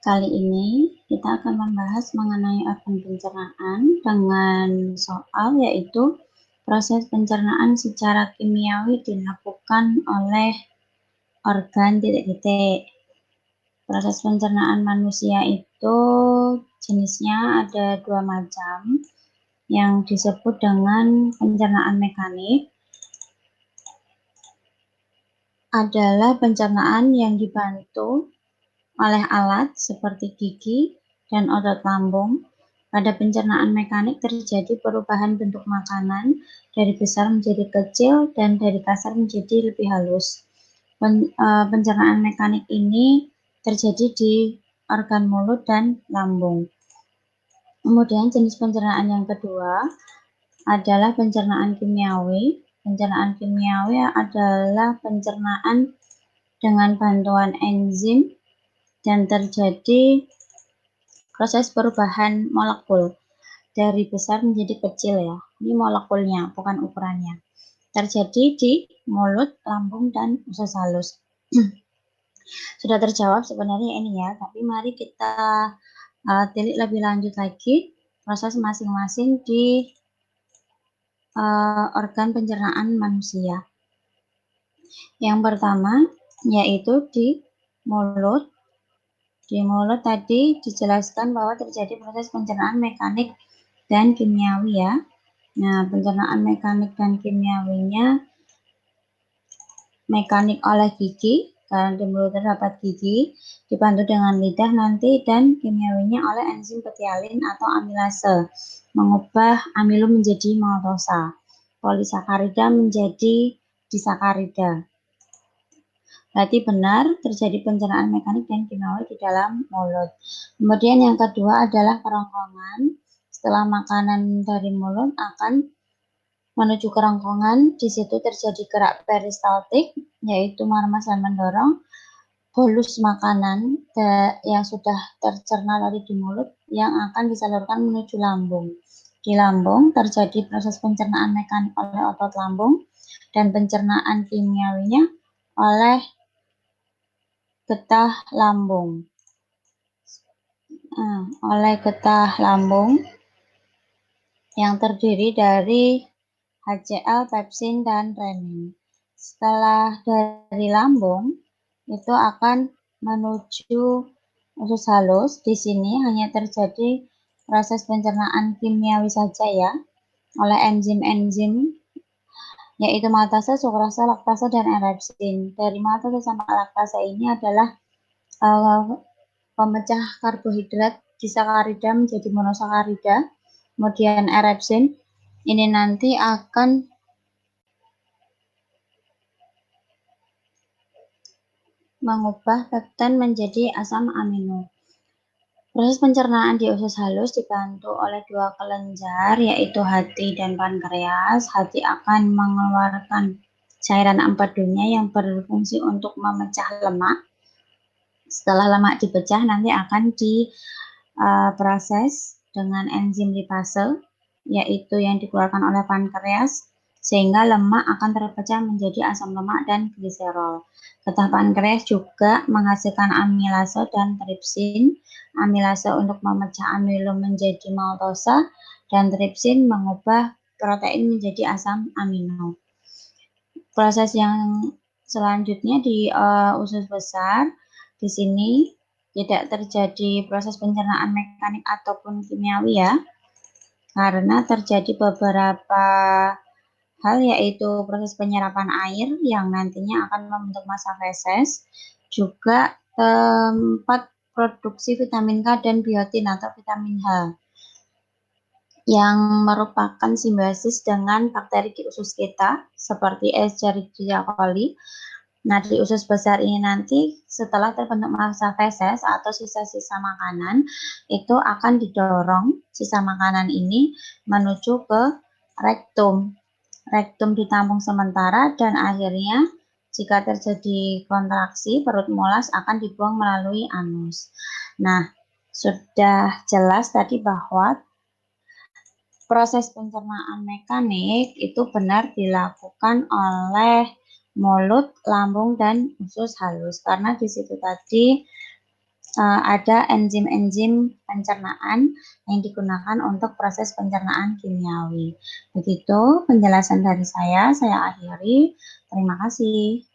Kali ini kita akan membahas mengenai organ pencernaan dengan soal yaitu proses pencernaan secara kimiawi dilakukan oleh organ titik-titik. Proses pencernaan manusia itu jenisnya ada dua macam, yang disebut dengan pencernaan mekanik adalah pencernaan yang dibantu oleh alat seperti gigi dan otot lambung. Pada pencernaan mekanik terjadi perubahan bentuk makanan dari besar menjadi kecil dan dari kasar menjadi lebih halus. Pencernaan mekanik ini terjadi di organ mulut dan lambung. Kemudian jenis pencernaan yang kedua adalah pencernaan kimiawi. Pencernaan kimiawi adalah pencernaan dengan bantuan enzim dan terjadi proses perubahan molekul dari besar menjadi kecil ya. Ini molekulnya, bukan ukurannya. Terjadi di mulut, lambung, dan usus halus. Sudah terjawab sebenarnya ini ya, tapi mari kita tilik lebih lanjut lagi proses masing-masing di organ pencernaan manusia. Yang pertama yaitu di mulut. Di mulut tadi dijelaskan bahwa terjadi proses pencernaan mekanik dan kimiawi ya. Nah, pencernaan mekanik dan kimiawinya mekanik oleh gigi, karena di mulut terdapat gigi, dibantu dengan lidah nanti, dan kimiawinya oleh enzim petialin atau amilase, mengubah amilum menjadi maltosa, polisakarida menjadi disakarida. Berarti benar terjadi pencernaan mekanik dan kimiawi di dalam mulut. Kemudian yang kedua adalah kerongkongan. Setelah makanan dari mulut akan menuju kerongkongan, di situ terjadi gerak peristaltik, yaitu meremas dan mendorong bolus makanan yang sudah tercerna tadi di mulut yang akan disalurkan menuju lambung. Di lambung terjadi proses pencernaan mekanik oleh otot lambung dan pencernaan kimiawinya oleh getah lambung. Oleh getah lambung yang terdiri dari HCl, pepsin, dan renin. Setelah dari lambung, itu akan menuju usus halus. Di sini hanya terjadi proses pencernaan kimiawi saja ya, oleh enzim-enzim, yaitu maltase, sukrase, laktase, dan erepsin. Dari maltase sampai laktase ini adalah pemecah karbohidrat disakarida menjadi monosakarida. Kemudian erepsin ini nanti akan mengubah peptan menjadi asam amino. Proses pencernaan di usus halus dibantu oleh dua kelenjar, yaitu hati dan pankreas. Hati akan mengeluarkan cairan empedunya yang berfungsi untuk memecah lemak. Setelah lemak dipecah, nanti akan diproses dengan enzim lipase, yaitu yang dikeluarkan oleh pankreas, sehingga lemak akan terpecah menjadi asam lemak dan gliserol. Getah pankreas juga menghasilkan amilase dan tripsin. Amilase untuk memecah amilum menjadi maltosa, dan tripsin mengubah protein menjadi asam amino. Proses yang selanjutnya di usus besar, di sini tidak terjadi proses pencernaan mekanik ataupun kimiawi ya, karena terjadi beberapa hal, yaitu proses penyerapan air yang nantinya akan membentuk massa feses, juga tempat produksi vitamin K dan biotin atau vitamin H yang merupakan simbiosis dengan bakteri di usus kita seperti Escherichia coli. Nah, di usus besar ini nanti setelah terbentuk massa feses atau sisa-sisa makanan, itu akan didorong sisa makanan ini menuju ke rektum. Rektum ditampung sementara dan akhirnya jika terjadi kontraksi perut mulas akan dibuang melalui anus. Nah, sudah jelas tadi bahwa proses pencernaan mekanik itu benar dilakukan oleh mulut, lambung, dan usus halus. Karena di situ tadi ada enzim-enzim pencernaan yang digunakan untuk proses pencernaan kimiawi. Begitu penjelasan dari saya akhiri. Terima kasih.